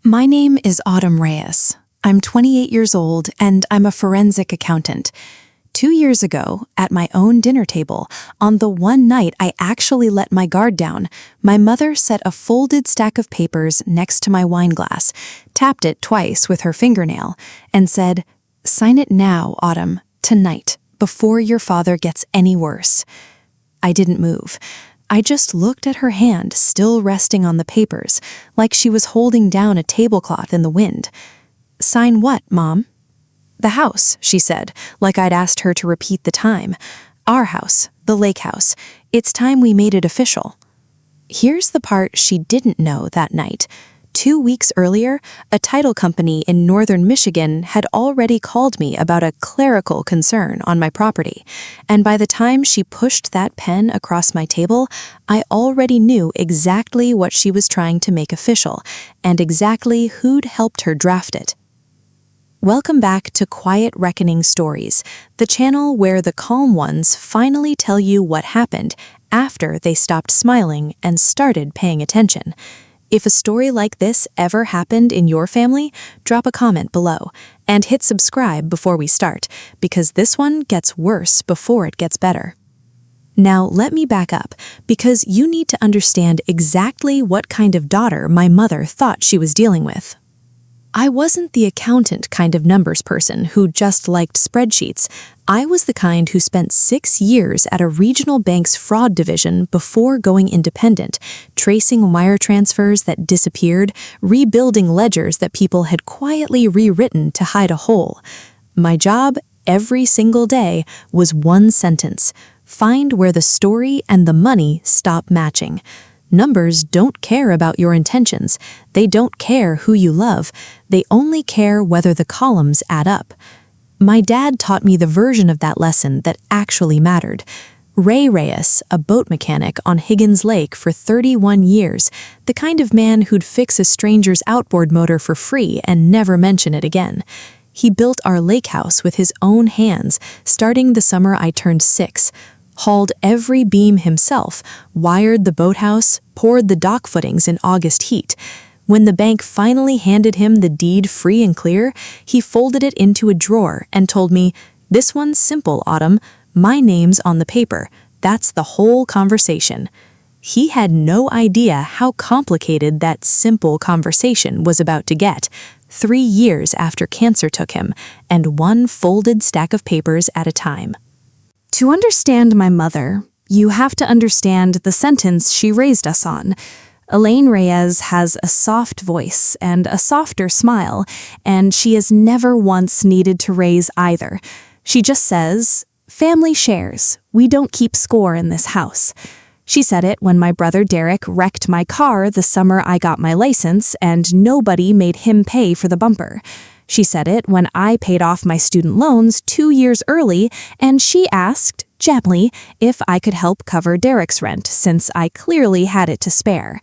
My name is Autumn Reyes. I'm 28 years old and I'm a forensic accountant. 2 years ago, at my own dinner table, on the one night I actually let my guard down, my mother set a folded stack of papers next to my wine glass, tapped it twice with her fingernail, and said, "Sign it now, Autumn, tonight, before your father gets any worse." I didn't move. I just looked at her hand still resting on the papers, like she was holding down a tablecloth in the wind. "Sign what, Mom?" "The house," she said, like I'd asked her to repeat the time. "Our house, the lake house. It's time we made it official." Here's the part she didn't know that night. 2 weeks earlier, a title company in northern Michigan had already called me about a clerical concern on my property, and by the time she pushed that pen across my table, I already knew exactly what she was trying to make official, and exactly who'd helped her draft it. Welcome back to Quiet Reckoning Stories, the channel where the calm ones finally tell you what happened after they stopped smiling and started paying attention. If a story like this ever happened in your family, drop a comment below and hit subscribe before we start, because this one gets worse before it gets better. Now let me back up, because you need to understand exactly what kind of daughter my mother thought she was dealing with. I wasn't the accountant kind of numbers person who just liked spreadsheets. I was the kind who spent 6 years at a regional bank's fraud division before going independent, tracing wire transfers that disappeared, rebuilding ledgers that people had quietly rewritten to hide a hole. My job, every single day, was one sentence: find where the story and the money stop matching. Numbers don't care about your intentions. They don't care who you love. They only care whether the columns add up. My dad taught me the version of that lesson that actually mattered. Ray Reyes, a boat mechanic on Higgins Lake for 31 years, the kind of man who'd fix a stranger's outboard motor for free and never mention it again. He built our lake house with his own hands, starting the summer I turned 6. Hauled every beam himself, wired the boathouse, poured the dock footings in August heat. When the bank finally handed him the deed free and clear, he folded it into a drawer and told me, "This one's simple, Autumn. My name's on the paper. That's the whole conversation." He had no idea how complicated that simple conversation was about to get, 3 years after cancer took him, and one folded stack of papers at a time. To understand my mother, you have to understand the sentence she raised us on. Elaine Reyes has a soft voice and a softer smile, and she has never once needed to raise either. She just says, "Family shares. We don't keep score in this house." She said it when my brother Derek wrecked my car the summer I got my license and nobody made him pay for the bumper. She said it when I paid off my student loans 2 years early, and she asked, gently, if I could help cover Derek's rent, since I clearly had it to spare.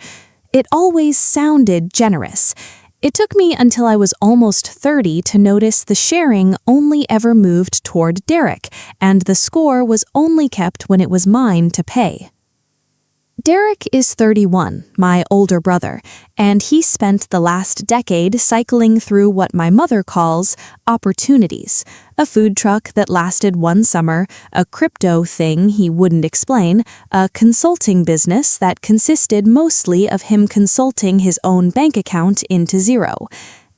It always sounded generous. It took me until I was almost 30 to notice the sharing only ever moved toward Derek, and the score was only kept when it was mine to pay. Derek is 31, my older brother, and he spent the last decade cycling through what my mother calls opportunities: a food truck that lasted one summer, a crypto thing he wouldn't explain, a consulting business that consisted mostly of him consulting his own bank account into zero.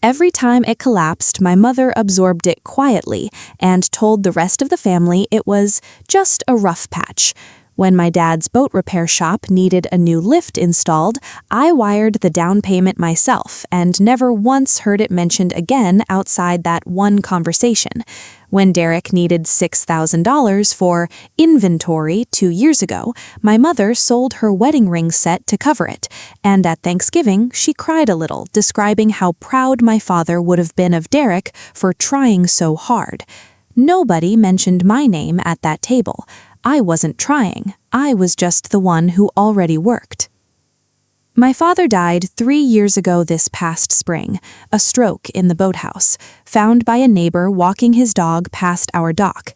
Every time it collapsed, my mother absorbed it quietly and told the rest of the family it was just a rough patch. When my dad's boat repair shop needed a new lift installed, I wired the down payment myself and never once heard it mentioned again outside that one conversation. When Derek needed $6,000 for inventory 2 years ago, my mother sold her wedding ring set to cover it, and at Thanksgiving she cried a little, describing how proud my father would have been of Derek for trying so hard. Nobody mentioned my name at that table. I wasn't trying. I was just the one who already worked. My father died 3 years ago this past spring, a stroke in the boathouse, found by a neighbor walking his dog past our dock.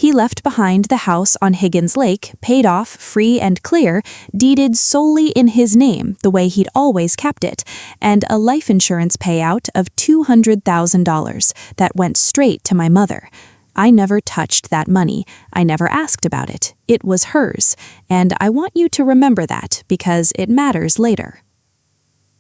He left behind the house on Higgins Lake, paid off, free and clear, deeded solely in his name, the way he'd always kept it, and a life insurance payout of $200,000 that went straight to my mother. I never touched that money. I never asked about it. It was hers, and I want you to remember that because it matters later.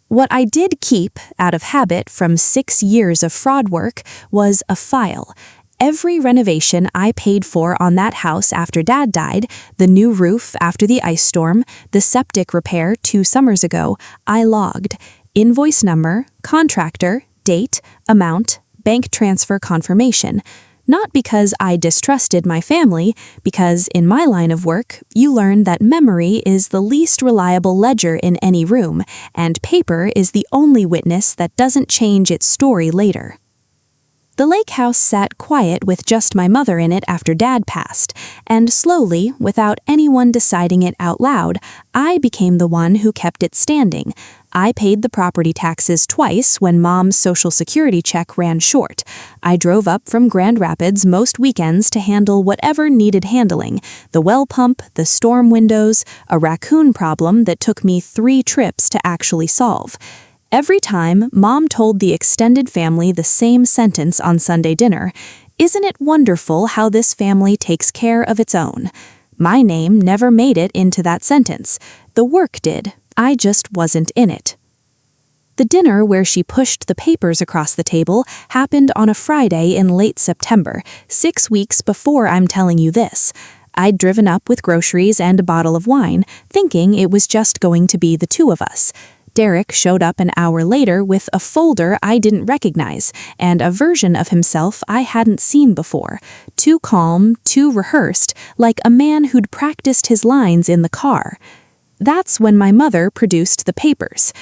What I did keep, out of habit from 6 years of fraud work, was a file. Every renovation I paid for on that house after Dad died, the new roof after the ice storm, the septic repair 2 summers ago, I logged. Invoice number, contractor, date, amount, bank transfer confirmation. Not because I distrusted my family, because in my line of work, you learn that memory is the least reliable ledger in any room, and paper is the only witness that doesn't change its story later. The lake house sat quiet with just my mother in it after Dad passed, and slowly, without anyone deciding it out loud, I became the one who kept it standing. I paid the property taxes twice when Mom's Social Security check ran short. I drove up from Grand Rapids most weekends to handle whatever needed handling, the well pump, the storm windows, a raccoon problem that took me 3 trips to actually solve. Every time, Mom told the extended family the same sentence on Sunday dinner. Isn't it wonderful how this family takes care of its own? My name never made it into that sentence. The work did. I just wasn't in it. The dinner where she pushed the papers across the table happened on a Friday in late September, 6 weeks before I'm telling you this. I'd driven up with groceries and a bottle of wine, thinking it was just going to be the 2 of us. Derek showed up an hour later with a folder I didn't recognize and a version of himself I hadn't seen before. Too calm, too rehearsed, like a man who'd practiced his lines in the car. That's when my mother produced the papers.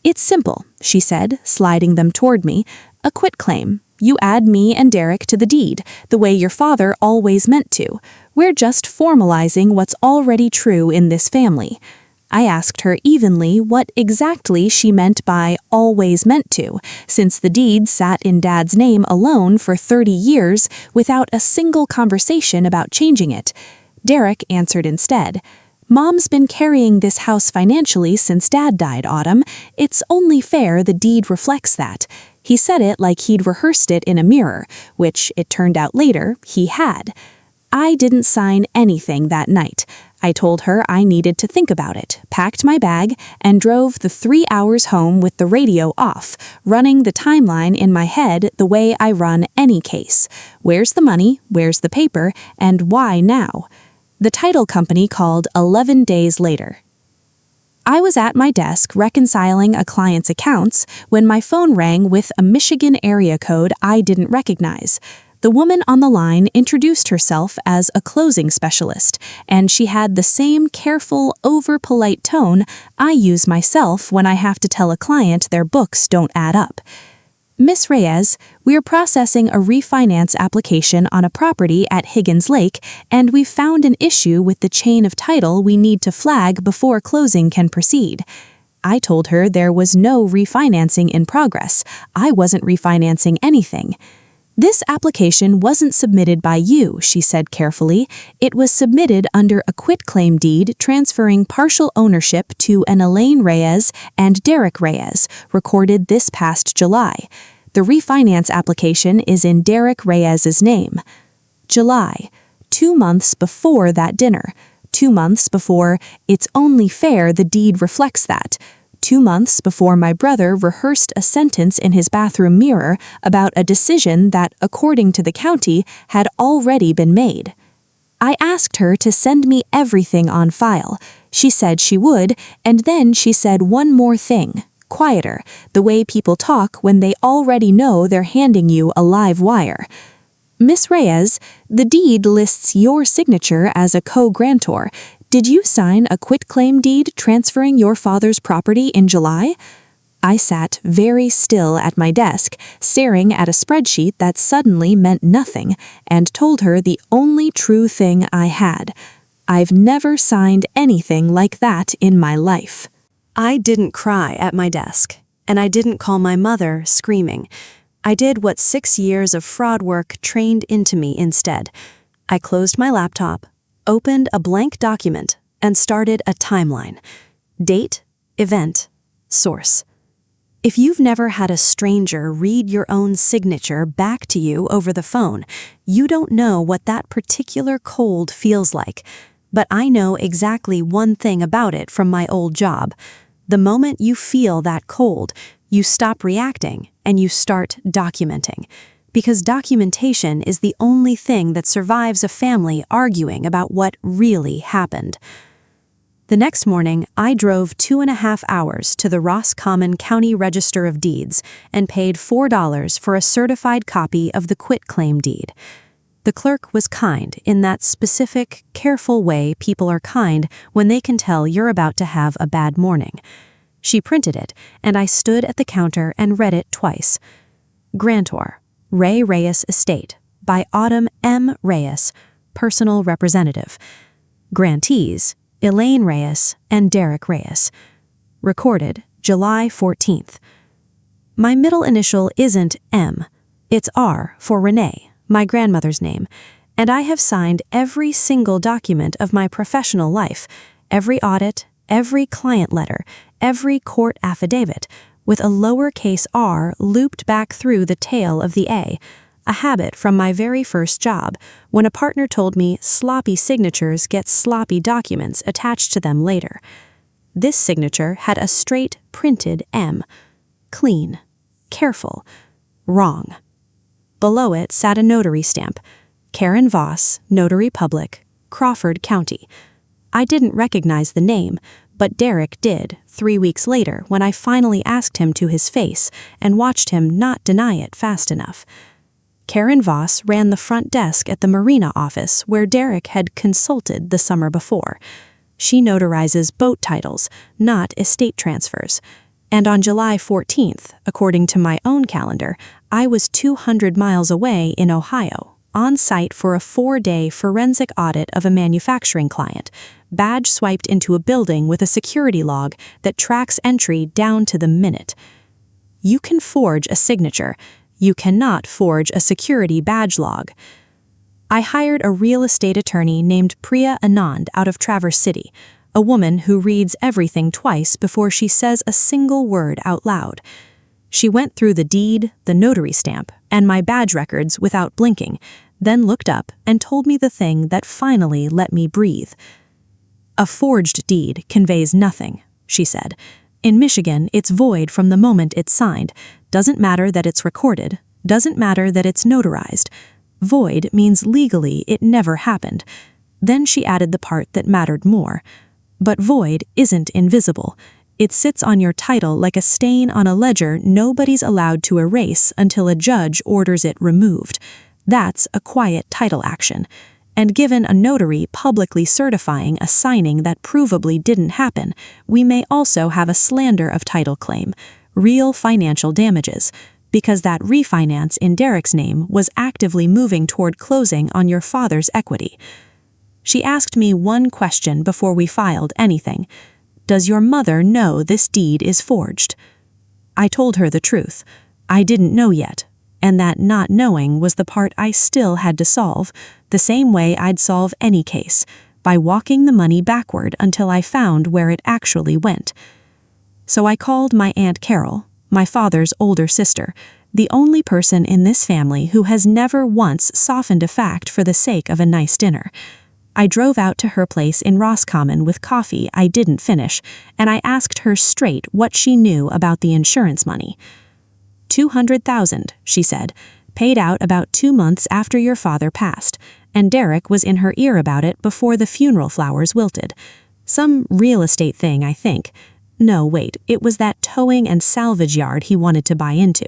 "It's simple," she said, sliding them toward me. "A quitclaim. You add me and Derek to the deed, the way your father always meant to. We're just formalizing what's already true in this family." I asked her evenly what exactly she meant by always meant to, since the deed sat in Dad's name alone for 30 years without a single conversation about changing it. Derek answered instead. "Mom's been carrying this house financially since Dad died, Autumn. It's only fair the deed reflects that." He said it like he'd rehearsed it in a mirror, which, it turned out later, he had. I didn't sign anything that night. I told her I needed to think about it, packed my bag, and drove the 3 hours home with the radio off, running the timeline in my head the way I run any case. Where's the money, where's the paper, and why now? The title company called 11 days later. I was at my desk reconciling a client's accounts when my phone rang with a Michigan area code I didn't recognize. The woman on the line introduced herself as a closing specialist, and she had the same careful, over-polite tone I use myself when I have to tell a client their books don't add up. "Miss Reyes, we're processing a refinance application on a property at Higgins Lake, and we've found an issue with the chain of title we need to flag before closing can proceed." I told her there was no refinancing in progress. I wasn't refinancing anything. "This application wasn't submitted by you," she said carefully. "It was submitted under a quitclaim deed transferring partial ownership to an Elaine Reyes and Derek Reyes, recorded this past July. The refinance application is in Derek Reyes's name." July, 2 months before that dinner. 2 months before "it's only fair the deed reflects that." 2 months before my brother rehearsed a sentence in his bathroom mirror about a decision that, according to the county, had already been made. I asked her to send me everything on file. She said she would, and then she said one more thing, quieter, the way people talk when they already know they're handing you a live wire. "Miss Reyes, the deed lists your signature as a co-grantor. Did you sign a quitclaim deed transferring your father's property in July?" I sat very still at my desk, staring at a spreadsheet that suddenly meant nothing, and told her the only true thing I had. I've never signed anything like that in my life. I didn't cry at my desk, and I didn't call my mother screaming. I did what 6 years of fraud work trained into me instead. I closed my laptop, opened a blank document, and started a timeline. Date, event, source. If you've never had a stranger read your own signature back to you over the phone, you don't know what that particular cold feels like. But I know exactly one thing about it from my old job. The moment you feel that cold, you stop reacting and you start documenting. Because documentation is the only thing that survives a family arguing about what really happened. The next morning, I drove 2.5 hours to the Roscommon County Register of Deeds and paid $4 for a certified copy of the quitclaim deed. The clerk was kind in that specific, careful way people are kind when they can tell you're about to have a bad morning. She printed it, and I stood at the counter and read it twice. Grantor, Ray Reyes Estate, by Autumn M. Reyes, Personal Representative. Grantees, Elaine Reyes and Derek Reyes. Recorded July 14th. My middle initial isn't M. It's R for Renee, my grandmother's name, and I have signed every single document of my professional life, every audit, every client letter, every court affidavit, with a lowercase r looped back through the tail of the A habit from my very first job, when a partner told me sloppy signatures get sloppy documents attached to them later. This signature had a straight printed M. Clean, careful, wrong. Below it sat a notary stamp, Karen Voss, Notary Public, Crawford County. I didn't recognize the name, but Derek did 3 weeks later when I finally asked him to his face and watched him not deny it fast enough. Karen Voss ran the front desk at the Marina office where Derek had consulted the summer before. She notarizes boat titles, not estate transfers. And on July 14th, according to my own calendar, I was 200 miles away in Ohio, on site for a 4-day forensic audit of a manufacturing client, badge swiped into a building with a security log that tracks entry down to the minute. You can forge a signature. You cannot forge a security badge log. I hired a real estate attorney named Priya Anand out of Traverse City, a woman who reads everything twice before she says a single word out loud. She went through the deed, the notary stamp, and my badge records without blinking, then looked up and told me the thing that finally let me breathe. A forged deed conveys nothing, she said. In Michigan, it's void from the moment it's signed. Doesn't matter that it's recorded. Doesn't matter that it's notarized. Void means legally it never happened. Then she added the part that mattered more. But void isn't invisible. It sits on your title like a stain on a ledger nobody's allowed to erase until a judge orders it removed. That's a quiet title action. And given a notary publicly certifying a signing that provably didn't happen, we may also have a slander of title claim, real financial damages, because that refinance in Derek's name was actively moving toward closing on your father's equity. She asked me one question before we filed anything. Does your mother know this deed is forged? I told her the truth. I didn't know yet. And that not knowing was the part I still had to solve, the same way I'd solve any case, by walking the money backward until I found where it actually went. So I called my Aunt Carol, my father's older sister, the only person in this family who has never once softened a fact for the sake of a nice dinner. I drove out to her place in Roscommon with coffee I didn't finish, and I asked her straight what she knew about the insurance money. $200,000, she said, paid out about 2 months after your father passed, and Derek was in her ear about it before the funeral flowers wilted. Some real estate thing, I think. No, wait, it was that towing and salvage yard he wanted to buy into.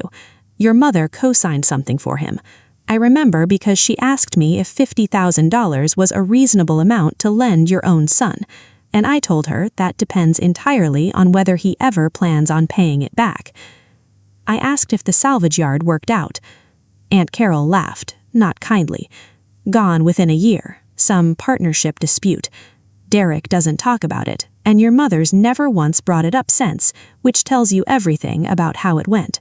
Your mother co-signed something for him. I remember because she asked me if $50,000 was a reasonable amount to lend your own son, and I told her that depends entirely on whether he ever plans on paying it back. I asked if the salvage yard worked out. Aunt Carol laughed, not kindly. Gone within a year, some partnership dispute. Derek doesn't talk about it, and your mother's never once brought it up since, which tells you everything about how it went.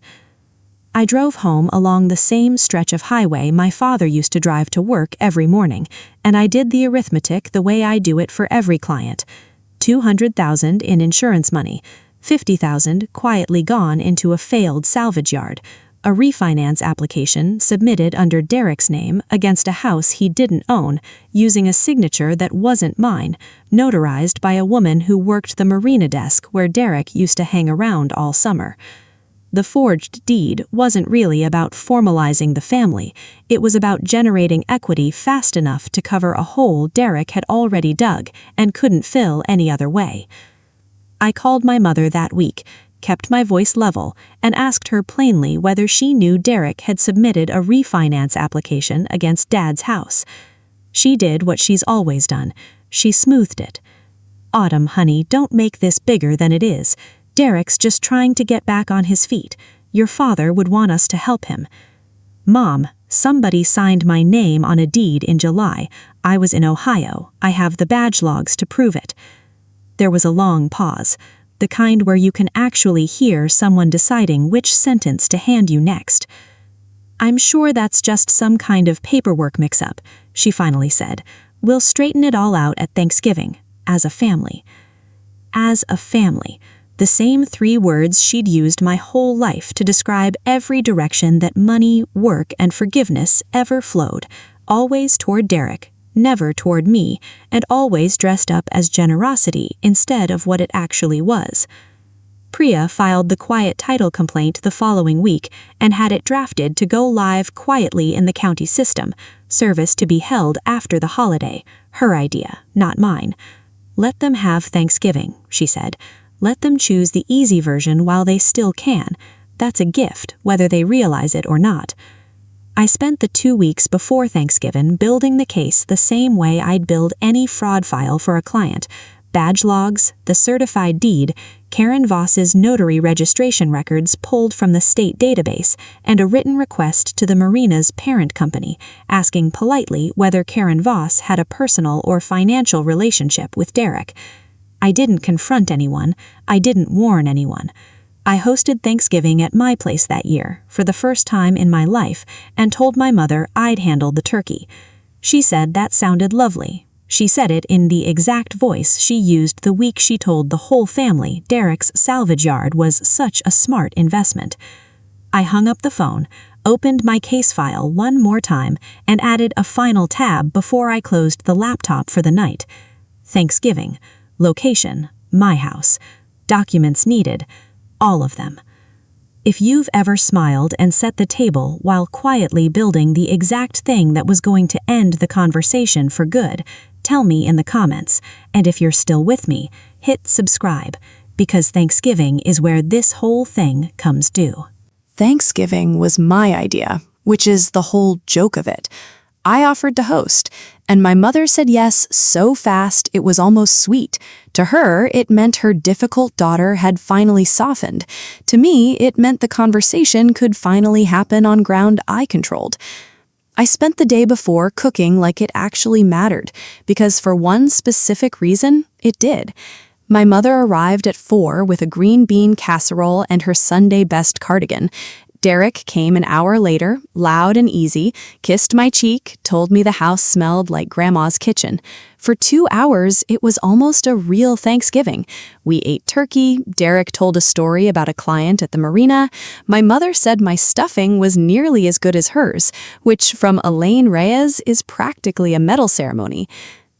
I drove home along the same stretch of highway my father used to drive to work every morning, and I did the arithmetic the way I do it for every client. $200,000 in insurance money, $50,000 quietly gone into a failed salvage yard, a refinance application submitted under Derek's name against a house he didn't own, using a signature that wasn't mine, notarized by a woman who worked the marina desk where Derek used to hang around all summer. The forged deed wasn't really about formalizing the family, it was about generating equity fast enough to cover a hole Derek had already dug and couldn't fill any other way. I called my mother that week, kept my voice level, and asked her plainly whether she knew Derek had submitted a refinance application against Dad's house. She did what she's always done. She smoothed it. "Autumn, honey, don't make this bigger than it is. Derek's just trying to get back on his feet. Your father would want us to help him." "Mom, somebody signed my name on a deed in July. I was in Ohio. I have the badge logs to prove it." There was a long pause, the kind where you can actually hear someone deciding which sentence to hand you next. "I'm sure that's just some kind of paperwork mix-up," she finally said. "We'll straighten it all out at Thanksgiving, as a family." As a family. The same 3 words she'd used my whole life to describe every direction that money, work, and forgiveness ever flowed, always toward Derek, never toward me, and always dressed up as generosity instead of what it actually was. Priya filed the quiet title complaint the following week and had it drafted to go live quietly in the county system, service to be held after the holiday, her idea, not mine. "Let them have Thanksgiving," she said. "Let them choose the easy version while they still can. That's a gift, whether they realize it or not." I spent the 2 weeks before Thanksgiving building the case the same way I'd build any fraud file for a client. Badge logs, the certified deed, Karen Voss's notary registration records pulled from the state database, and a written request to the marina's parent company, asking politely whether Karen Voss had a personal or financial relationship with Derek. I didn't confront anyone. I didn't warn anyone. I hosted Thanksgiving at my place that year, for the first time in my life, and told my mother I'd handled the turkey. She said that sounded lovely. She said it in the exact voice she used the week she told the whole family Derek's salvage yard was such a smart investment. I hung up the phone, opened my case file one more time, and added a final tab before I closed the laptop for the night. Thanksgiving. Location, my house. Documents needed, all of them. If you've ever smiled and set the table while quietly building the exact thing that was going to end the conversation for good, tell me in the comments, and if you're still with me, hit subscribe, because Thanksgiving is where this whole thing comes due. Thanksgiving was my idea, which is the whole joke of it. I offered to host, and my mother said yes so fast it was almost sweet. To her, it meant her difficult daughter had finally softened. To me, it meant the conversation could finally happen on ground I controlled. I spent the day before cooking like it actually mattered, because for one specific reason, it did. My mother arrived at 4 with a green bean casserole and her Sunday best cardigan. Derek came an hour later, loud and easy, kissed my cheek, told me the house smelled like Grandma's kitchen. For 2 hours, it was almost a real Thanksgiving. We ate turkey, Derek told a story about a client at the marina. My mother said my stuffing was nearly as good as hers, which from Elaine Reyes is practically a medal ceremony.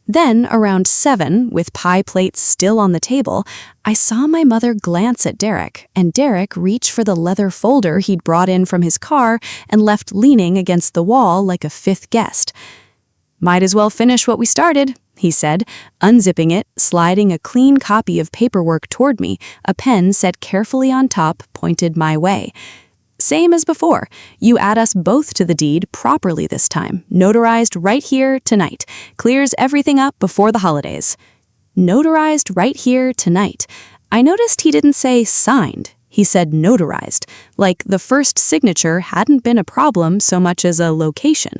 Then, around 7, with pie plates still on the table, I saw my mother glance at Derek, and Derek reach for the leather folder he'd brought in from his car and left leaning against the wall like a 5th guest. "Might as well finish what we started," he said, unzipping it, sliding a clean copy of paperwork toward me, a pen set carefully on top, pointed my way. "Same as before. You add us both to the deed properly this time. Notarized right here tonight. Clears everything up before the holidays." Notarized right here tonight. I noticed he didn't say signed. He said notarized, like the first signature hadn't been a problem so much as a location.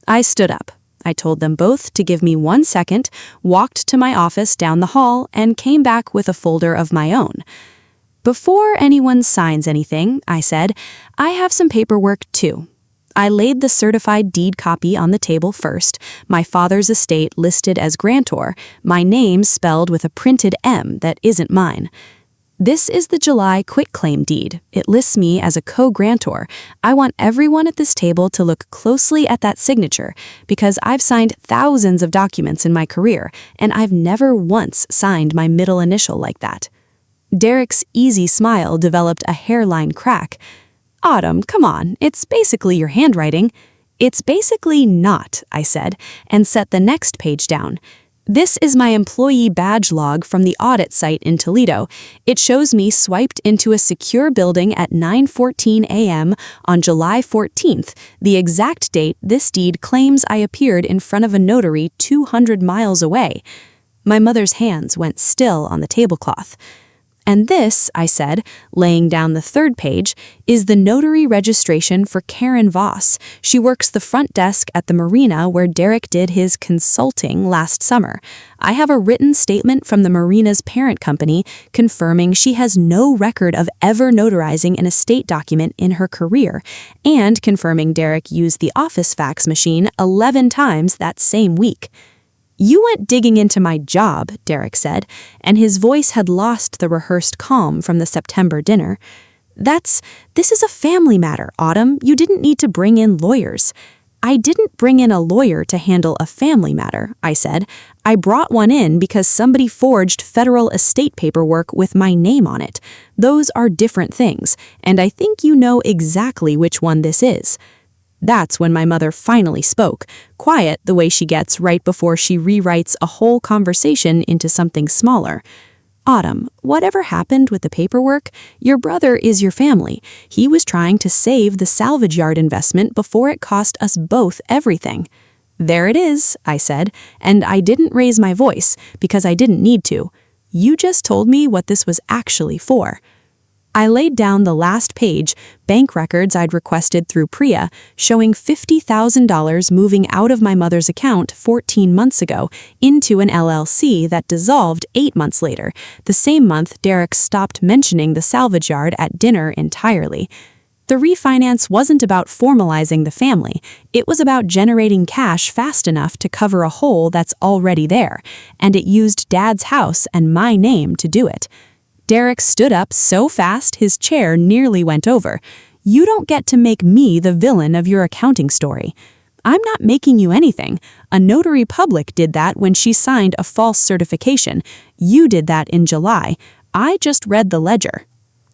I stood up. I told them both to give me 1 second, walked to my office down the hall, and came back with a folder of my own. Before anyone signs anything, I said, I have some paperwork too. I laid the certified deed copy on the table first, my father's estate listed as grantor, my name spelled with a printed M that isn't mine. This is the July quitclaim deed. It lists me as a co-grantor. I want everyone at this table to look closely at that signature because I've signed thousands of documents in my career, and I've never once signed my middle initial like that. Derek's easy smile developed a hairline crack. Autumn, come on, it's basically your handwriting. It's basically not, I said, and set the next page down. This is my employee badge log from the audit site in Toledo. It shows me swiped into a secure building at 9:14 a.m. on July 14th, the exact date this deed claims I appeared in front of a notary 200 miles away. My mother's hands went still on the tablecloth. And this, I said, laying down the third page, is the notary registration for Karen Voss. She works the front desk at the marina where Derek did his consulting last summer. I have a written statement from the marina's parent company confirming she has no record of ever notarizing an estate document in her career, and confirming Derek used the office fax machine 11 times that same week. You went digging into my job, Derek said, and his voice had lost the rehearsed calm from the September dinner. This is a family matter, Autumn. You didn't need to bring in lawyers. I didn't bring in a lawyer to handle a family matter, I said. I brought one in because somebody forged federal estate paperwork with my name on it. Those are different things, and I think you know exactly which one this is. That's when my mother finally spoke, quiet the way she gets right before she rewrites a whole conversation into something smaller. Autumn, whatever happened with the paperwork, your brother is your family. He was trying to save the salvage yard investment before it cost us both everything. There it is, I said, and I didn't raise my voice because I didn't need to. You just told me what this was actually for. I laid down the last page, bank records I'd requested through Priya, showing $50,000 moving out of my mother's account 14 months ago into an LLC that dissolved 8 months later, the same month Derek stopped mentioning the salvage yard at dinner entirely. The refinance wasn't about formalizing the family. It was about generating cash fast enough to cover a hole that's already there, and it used Dad's house and my name to do it. Derek stood up so fast his chair nearly went over. You don't get to make me the villain of your accounting story. I'm not making you anything. A notary public did that when she signed a false certification. You did that in July. I just read the ledger.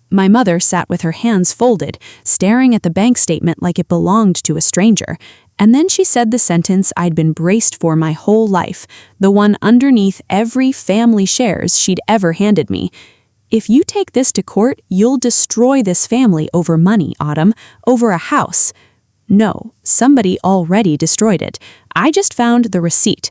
My mother sat with her hands folded, staring at the bank statement like it belonged to a stranger. And then she said the sentence I'd been braced for my whole life, the one underneath every family shares she'd ever handed me. If you take this to court, you'll destroy this family over money, Autumn, over a house. No, somebody already destroyed it. I just found the receipt.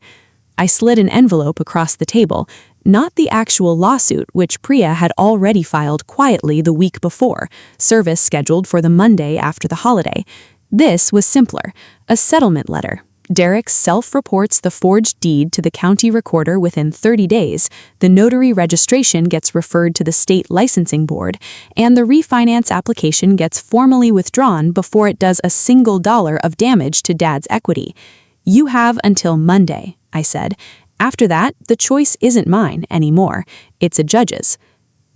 I slid an envelope across the table, not the actual lawsuit, which Priya had already filed quietly the week before, service scheduled for the Monday after the holiday. This was simpler, a settlement letter. Derek self-reports the forged deed to the county recorder within 30 days, the notary registration gets referred to the state licensing board, and the refinance application gets formally withdrawn before it does a single dollar of damage to Dad's equity. You have until Monday, I said. After that, the choice isn't mine anymore. It's a judge's.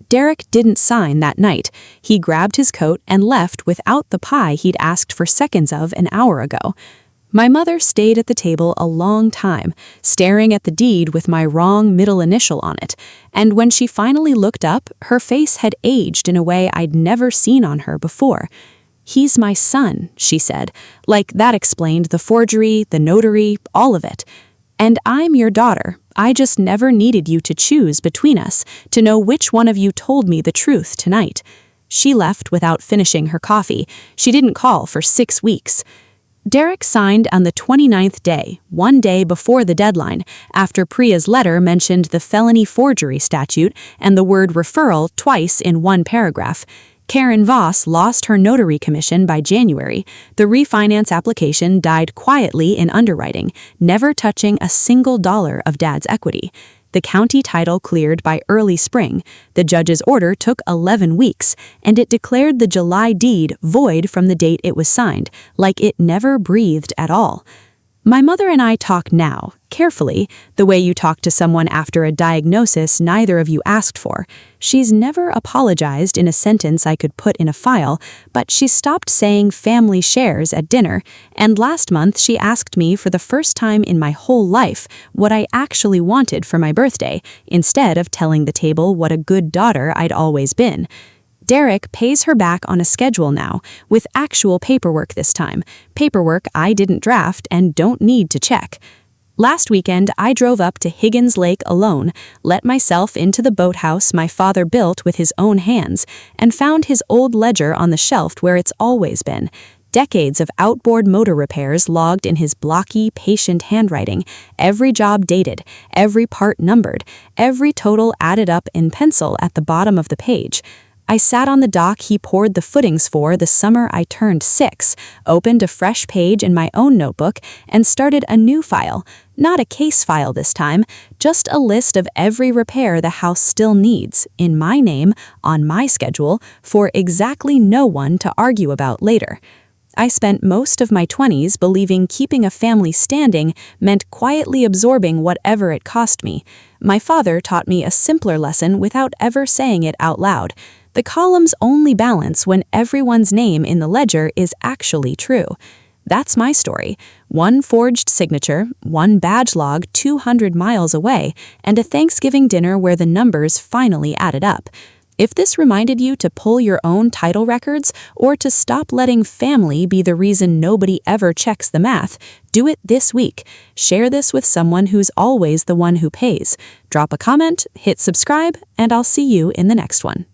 Derek didn't sign that night. He grabbed his coat and left without the pie he'd asked for seconds of an hour ago. My mother stayed at the table a long time, staring at the deed with my wrong middle initial on it, and when she finally looked up, her face had aged in a way I'd never seen on her before. He's my son, she said, like that explained the forgery, the notary, all of it. And I'm your daughter. I just never needed you to choose between us, to know which one of you told me the truth tonight. She left without finishing her coffee. She didn't call for 6 weeks. Derek signed on the 29th day, 1 day before the deadline, after Priya's letter mentioned the felony forgery statute and the word referral twice in one paragraph. Karen Voss lost her notary commission by January. The refinance application died quietly in underwriting, never touching a single dollar of Dad's equity. The county title cleared by early spring. The judge's order took 11 weeks, and it declared the July deed void from the date it was signed, like it never breathed at all. My mother and I talk now, carefully, the way you talk to someone after a diagnosis neither of you asked for. She's never apologized in a sentence I could put in a file, but she stopped saying family shares at dinner, and last month she asked me for the first time in my whole life what I actually wanted for my birthday, instead of telling the table what a good daughter I'd always been. Derek pays her back on a schedule now, with actual paperwork this time, paperwork I didn't draft and don't need to check. Last weekend, I drove up to Higgins Lake alone, let myself into the boathouse my father built with his own hands, and found his old ledger on the shelf where it's always been. Decades of outboard motor repairs logged in his blocky, patient handwriting, every job dated, every part numbered, every total added up in pencil at the bottom of the page. I sat on the dock he poured the footings for the summer I turned 6, opened a fresh page in my own notebook, and started a new file. Not a case file this time, just a list of every repair the house still needs, in my name, on my schedule, for exactly no one to argue about later. I spent most of my 20s believing keeping a family standing meant quietly absorbing whatever it cost me. My father taught me a simpler lesson without ever saying it out loud. The columns only balance when everyone's name in the ledger is actually true. That's my story. One forged signature, one badge log 200 miles away, and a Thanksgiving dinner where the numbers finally added up. If this reminded you to pull your own title records or to stop letting family be the reason nobody ever checks the math, do it this week. Share this with someone who's always the one who pays. Drop a comment, hit subscribe, and I'll see you in the next one.